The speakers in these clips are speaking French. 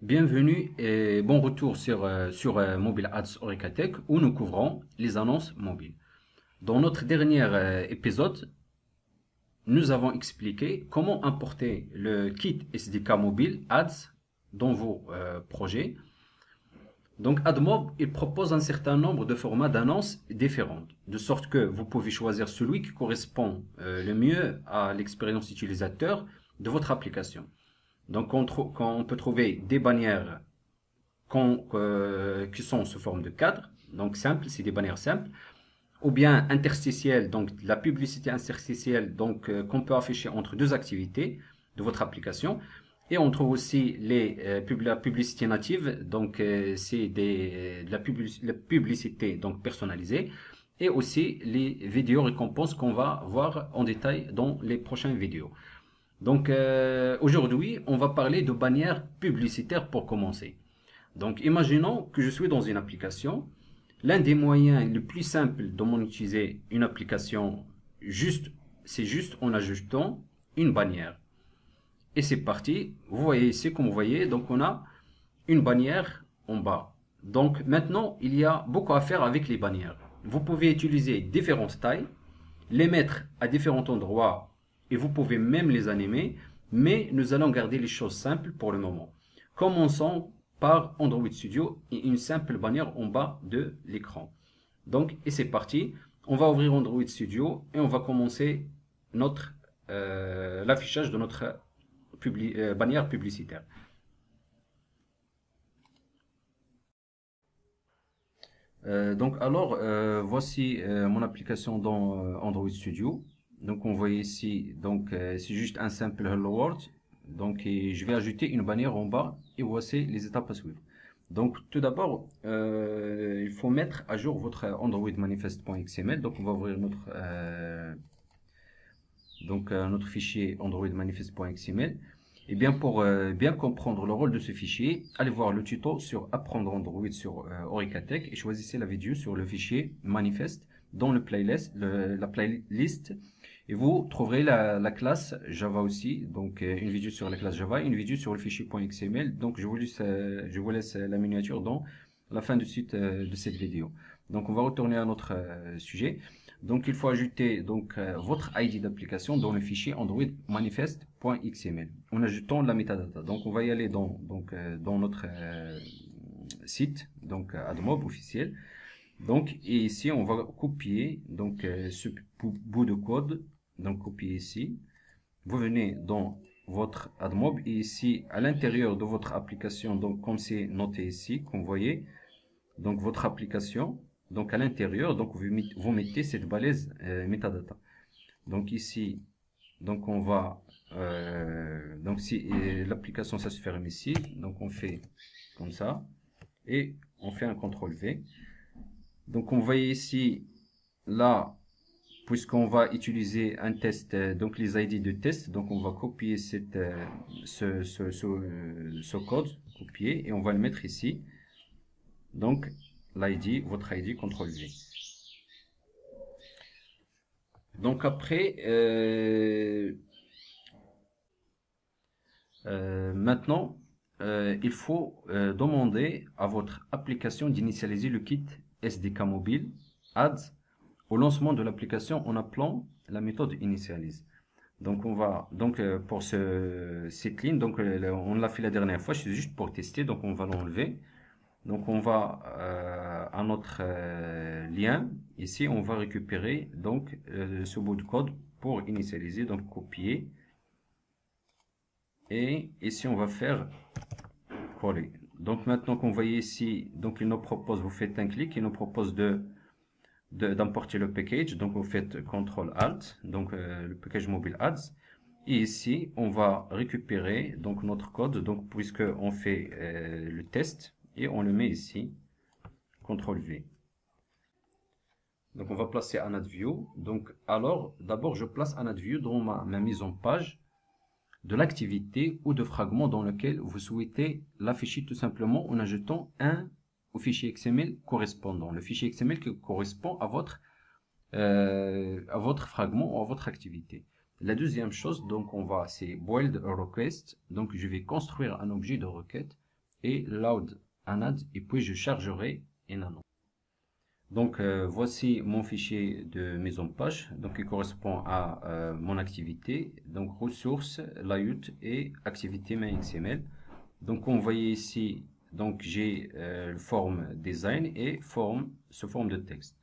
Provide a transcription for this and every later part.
Bienvenue et bon retour sur Mobile Ads Oricatech où nous couvrons les annonces mobiles. Dans notre dernier épisode, nous avons expliqué comment importer le kit SDK Mobile Ads dans vos projets. Donc AdMob, il propose un certain nombre de formats d'annonces différents, de sorte que vous pouvez choisir celui qui correspond le mieux à l'expérience utilisateur de votre application. Donc on peut trouver des bannières qui sont sous forme de cadre, donc simple, c'est des bannières simples, ou bien interstitielles, donc la publicité interstitielle, donc qu'on peut afficher entre deux activités de votre application. Et on trouve aussi la publicité native, donc c'est la publicité donc personnalisée, et aussi les vidéos récompenses qu'on va voir en détail dans les prochaines vidéos. Donc aujourd'hui, on va parler de bannières publicitaires pour commencer. Donc, imaginons que je suis dans une application. L'un des moyens les plus simples de monétiser une application, c'est juste en ajoutant une bannière. Et c'est parti. Vous voyez ici, comme vous voyez, donc on a une bannière en bas. Donc maintenant, il y a beaucoup à faire avec les bannières. Vous pouvez utiliser différentes tailles, les mettre à différents endroits et vous pouvez même les animer, mais nous allons garder les choses simples pour le moment. Commençons par Android Studio et une simple bannière en bas de l'écran. Donc, et c'est parti. On va ouvrir Android Studio et on va commencer l'affichage de notre bannière publicitaire. Voici mon application dans Android Studio. Donc on voit ici, donc c'est juste un simple Hello World. Donc et je vais ajouter une bannière en bas et voici les étapes à suivre. Donc tout d'abord, il faut mettre à jour votre Android manifest.xml. Donc on va ouvrir notre fichier Android manifest.xml. Et bien pour bien comprendre le rôle de ce fichier, allez voir le tuto sur apprendre Android sur Oricatech et choisissez la vidéo sur le fichier manifest dans la playlist et vous trouverez la classe Java aussi, donc une vidéo sur la classe Java et une vidéo sur le fichier .xml. Donc je vous laisse la miniature dans la fin de suite de cette vidéo. Donc on va retourner à notre sujet. Donc il faut ajouter votre ID d'application dans le fichier Android manifest.xml en ajoutant la metadata. Donc on va y aller dans notre site, donc AdMob officiel. Donc et ici on va copier ce bout de code, donc copier ici. Vous venez dans votre AdMob et ici à l'intérieur de votre application, donc comme c'est noté ici, comme vous voyez, donc votre application. Donc à l'intérieur, donc vous mettez cette balise metadata. Donc ici, donc on va, donc si l'application ça se ferme ici, donc on fait comme ça et on fait un CTRL V. Donc on voit ici là, puisqu'on va utiliser un test, donc les ID de test, donc on va copier ce code, copier et on va le mettre ici. Donc l'ID, votre ID, CTRL V. Donc après, maintenant, il faut demander à votre application d'initialiser le kit SDK mobile Ads au lancement de l'application en appelant la méthode initialise. Donc on va pour cette ligne, donc on l'a fait la dernière fois, c'est juste pour tester, donc on va l'enlever. Donc on va à notre lien, ici on va récupérer ce bout de code pour initialiser, donc copier, et ici on va faire coller. Donc maintenant qu'on voit ici, donc il nous propose, vous faites un clic, il nous propose d'importer le package, donc vous faites CTRL ALT, donc le package mobile ads, et ici on va récupérer donc notre code, donc puisque on fait le test, et on le met ici, CTRL V. Donc on va placer un add view. Donc alors d'abord je place un add view dans ma mise en page de l'activité ou de fragment dans lequel vous souhaitez l'afficher tout simplement en ajoutant un au fichier XML correspondant. Le fichier XML qui correspond à votre fragment ou à votre activité. La deuxième chose, donc c'est build a request. Donc je vais construire un objet de requête et load anad, et puis je chargerai Inano. Donc voici mon fichier de mise en page, donc il correspond à mon activité, donc ressources, layout et activité main XML. Donc on voyait ici, donc j'ai forme design et forme sous forme de texte.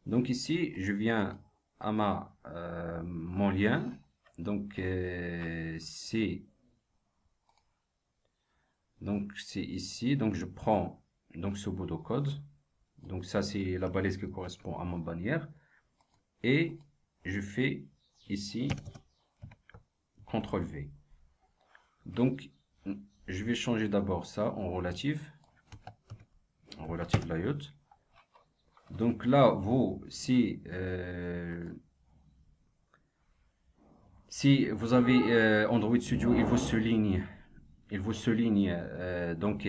Donc ici je viens à mon lien, donc c'est ici, donc je prends donc ce bout de code. Donc ça c'est la balise qui correspond à mon bannière. Et je fais ici CTRL V. Donc je vais changer d'abord ça en relative layout. Donc là, si vous avez Android Studio, il vous souligne donc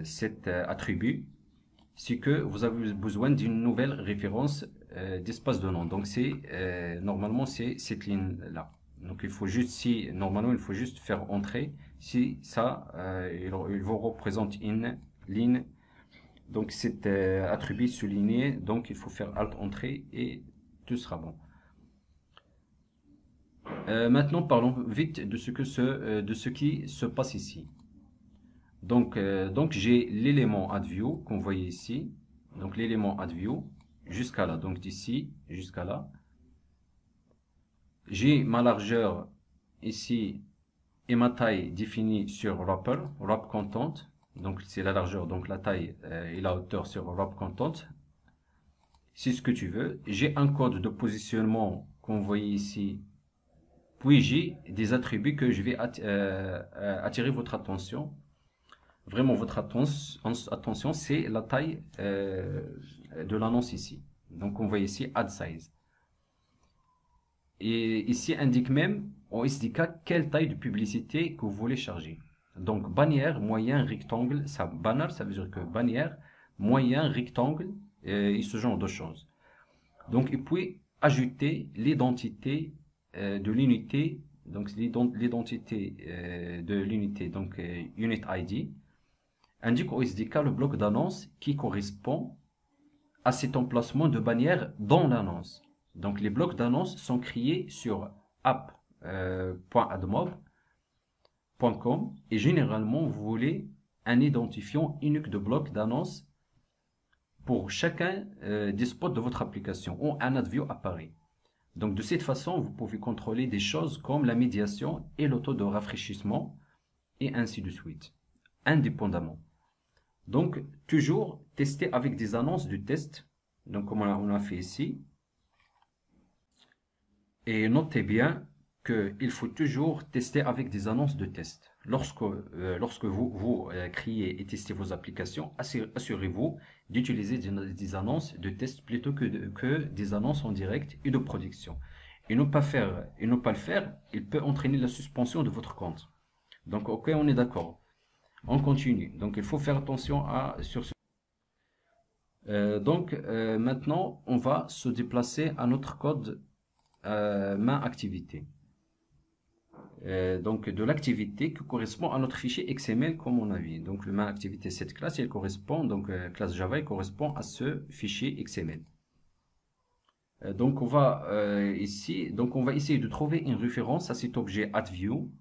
cet attribut. C'est que vous avez besoin d'une nouvelle référence d'espace de nom. Donc c'est normalement c'est cette ligne là. Donc il faut juste normalement il faut juste faire entrer si ça il vous représente une ligne. Donc cet attribut souligné, donc il faut faire alt entrée et tout sera bon. Maintenant parlons vite de ce qui se passe ici. Donc j'ai l'élément AddView qu'on voyait ici. Donc l'élément AddView jusqu'à là. Donc d'ici jusqu'à là. J'ai ma largeur ici et ma taille définie sur wrapper, wrap content. Donc c'est la largeur, donc la taille et la hauteur sur wrap content. C'est ce que tu veux. J'ai un code de positionnement qu'on voyait ici. Puis j'ai des attributs que je vais attirer votre attention. Vraiment, votre attention, c'est la taille de l'annonce ici. Donc, on voit ici Add Size. Et ici, indique même en SDK quelle taille de publicité que vous voulez charger. Donc, bannière, moyen, rectangle, ça, banner, ça veut dire que bannière, moyen, rectangle, et ce genre de choses. Donc, et puis, ajouter l'identité de l'unité, donc l'identité de l'unité, donc Unit ID, indique au SDK le bloc d'annonce qui correspond à cet emplacement de bannière dans l'annonce. Donc les blocs d'annonce sont créés sur app.admob.com et généralement vous voulez un identifiant unique de bloc d'annonce pour chacun des spots de votre application où un AddView apparaît. Donc de cette façon, vous pouvez contrôler des choses comme la médiation et le taux de rafraîchissement et ainsi de suite, indépendamment. Donc, toujours tester avec des annonces de test. Donc, comme on a fait ici. Et notez bien qu'il faut toujours tester avec des annonces de test. Lorsque vous créez et testez vos applications, assurez-vous d'utiliser des annonces de test plutôt que des annonces en direct et de production. Et ne pas le faire, il peut entraîner la suspension de votre compte. Donc, ok, on est d'accord. On continue. Donc, il faut faire attention sur ce. Maintenant, on va se déplacer à notre code main activité. Donc, de l'activité qui correspond à notre fichier XML comme on a vu. Donc, le main activité, cette classe, elle correspond, donc classe Java, elle correspond à ce fichier XML. Donc, on va essayer de trouver une référence à cet objet AddView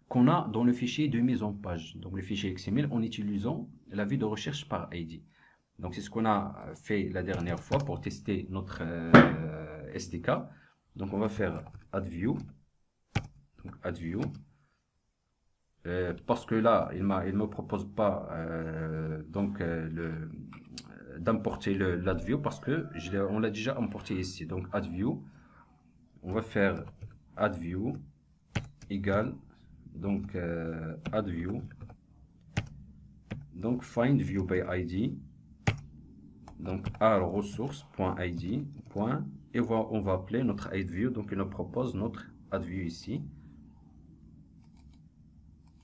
qu'on a dans le fichier de mise en page. Donc, le fichier XML en utilisant la vue de recherche par ID. Donc, c'est ce qu'on a fait la dernière fois pour tester notre SDK. Donc, on va faire AddView. Donc, AddView. Parce que là, il me propose pas d'importer l'AddView parce que on l'a déjà importé ici. Donc, AddView. On va faire AddView égale donc AddView. Donc, find view by ID. Donc ressource.id et on va appeler notre AddView. Donc il nous propose notre AddView ici.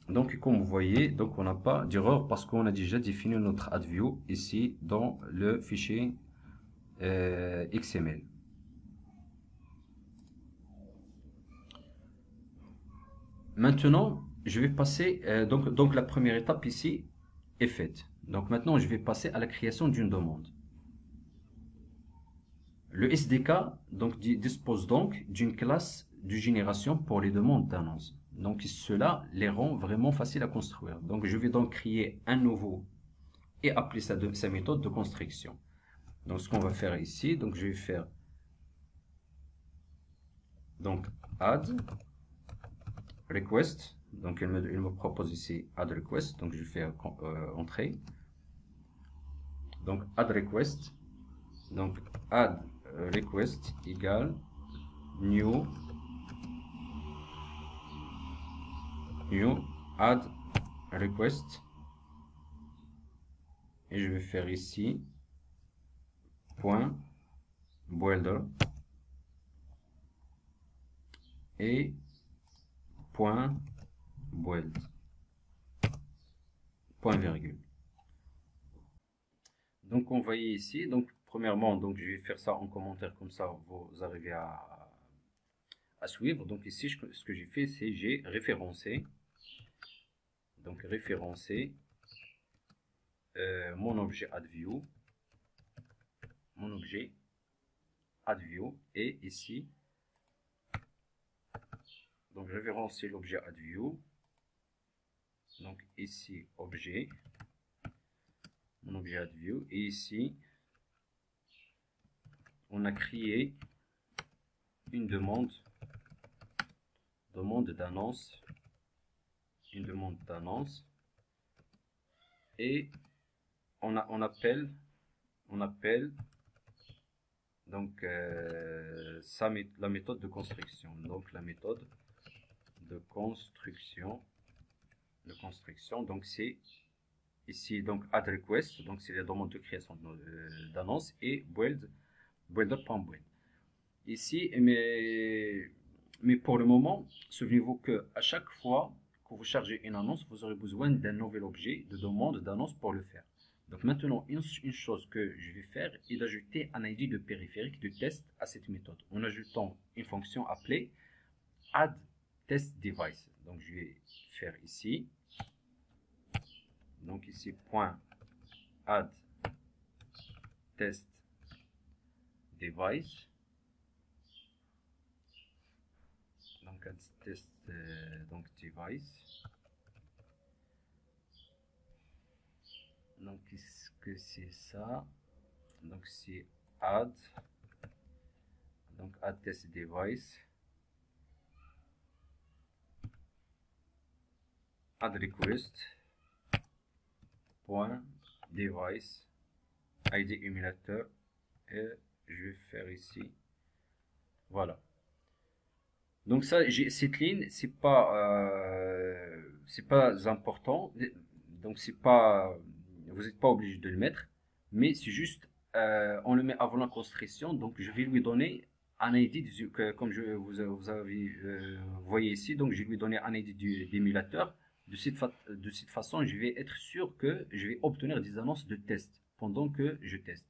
Donc comme vous voyez, donc on n'a pas d'erreur parce qu'on a déjà défini notre AddView ici dans le fichier XML. Maintenant, je vais passer donc la première étape ici. est faite. Donc maintenant, je vais passer à la création d'une demande. Le SDK donc, dispose donc d'une classe de génération pour les demandes d'annonce. Donc cela les rend vraiment faciles à construire. Donc je vais donc créer un nouveau et appeler sa méthode de construction. Donc ce qu'on va faire ici, donc je vais faire donc add request. Donc il me propose ici add request. Donc je vais faire entrée. Donc add request. Donc add request égale new add request. Et je vais faire ici point builder et point build point virgule. Donc on voit ici, donc premièrement, donc je vais faire ça en commentaire, comme ça vous arrivez à suivre. Donc ici ce que j'ai fait, c'est j'ai référencé, donc référencé mon objet add-view, et ici donc référencer l'objet add-view, donc ici objet, mon objet add-view, et ici on a créé une demande d'annonce, et on appelle donc la méthode de construction. Donc la méthode de construction, donc c'est ici donc add request, donc c'est la demande de création d'annonce, et builder.build. Ici, mais pour le moment, souvenez-vous que à chaque fois que vous chargez une annonce, vous aurez besoin d'un nouvel objet de demande d'annonce pour le faire. Donc maintenant, une chose que je vais faire est d'ajouter un ID de périphérique de test à cette méthode en ajoutant une fonction appelée add test device. Donc je vais faire ici, donc ici point add test device, donc add test donc device. Donc qu'est-ce que c'est ça? Donc c'est add, donc add test device, add request point device id émulateur, et je vais faire ici, voilà. Donc ça, cette ligne, c'est pas important, donc c'est pas, vous n'êtes pas obligé de le mettre, mais c'est juste on le met avant la construction. Donc je vais lui donner un ID comme vous avez voyez ici, donc je vais lui donner un ID d'émulateur. De cette façon, je vais être sûr que je vais obtenir des annonces de test pendant que je teste.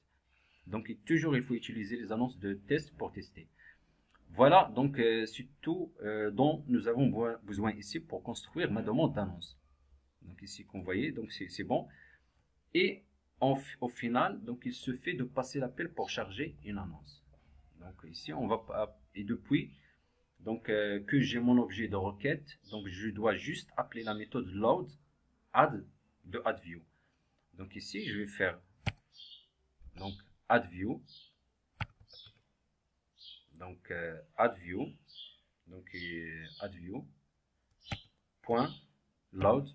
Donc toujours il faut utiliser les annonces de test pour tester. Voilà, donc c'est tout dont nous avons besoin ici pour construire ma demande d'annonce. Donc ici qu'on voyait, donc c'est bon. Et au final, donc il se fait de passer l'appel pour charger une annonce. Donc ici on va, et depuis donc que j'ai mon objet de requête, donc je dois juste appeler la méthode load add de add-view. Donc ici je vais faire donc add-view, donc add-view, donc add-view point load,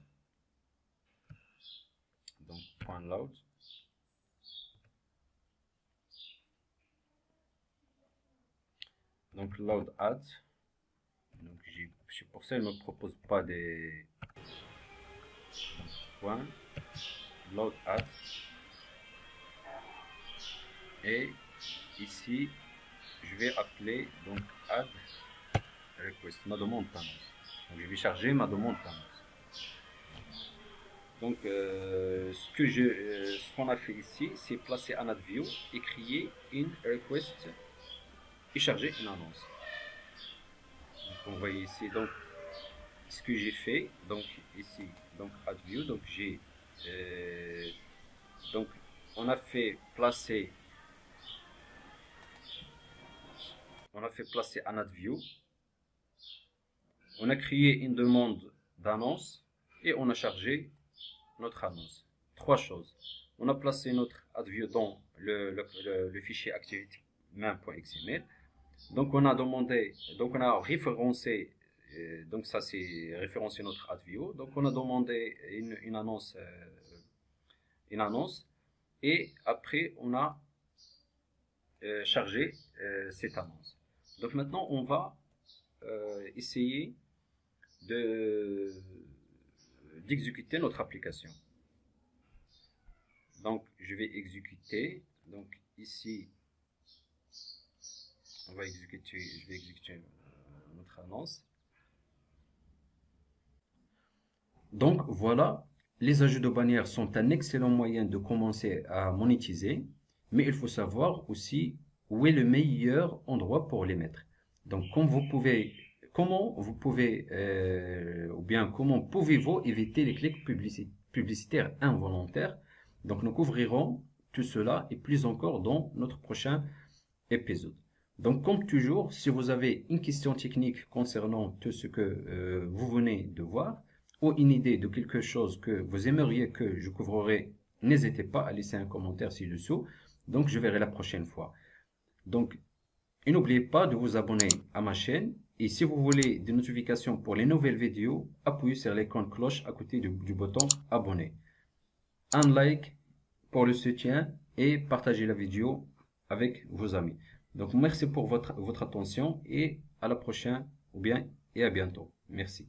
donc point load, donc load add. Donc c'est pour ça il me propose pas des points load add, et ici je vais appeler donc add request, ma demande d'annonce. Donc je vais charger ma demande d'annonce. Donc ce qu'on a fait ici, c'est placer un add view et créer une request et charger une annonce. Donc vous voyez ici donc ce que j'ai fait, donc ici donc add view, donc j'ai donc on a fait placer un ad view, on a créé une demande d'annonce et on a chargé notre annonce. Trois choses. On a placé notre ad view dans le fichier activity main.xml. Donc on a référencé, donc ça c'est référencé notre ad view. Donc on a demandé une annonce, et après on a chargé cette annonce. Donc maintenant on va essayer d'exécuter notre application. Donc je vais exécuter. Donc ici je vais exécuter notre annonce. Donc voilà, les ajouts de bannières sont un excellent moyen de commencer à monétiser, mais il faut savoir aussi où est le meilleur endroit pour les mettre. Donc comment pouvez-vous éviter les clics publicitaires involontaires? Donc nous couvrirons tout cela et plus encore dans notre prochain épisode. Donc comme toujours, si vous avez une question technique concernant tout ce que vous venez de voir, ou une idée de quelque chose que vous aimeriez que je couvrirai, n'hésitez pas à laisser un commentaire ci-dessous. Donc je verrai la prochaine fois. Donc et n'oubliez pas de vous abonner à ma chaîne. Et si vous voulez des notifications pour les nouvelles vidéos, appuyez sur l'icône cloche à côté du bouton abonner. Un like pour le soutien et partagez la vidéo avec vos amis. Donc merci pour votre attention et à la prochaine et à bientôt. Merci.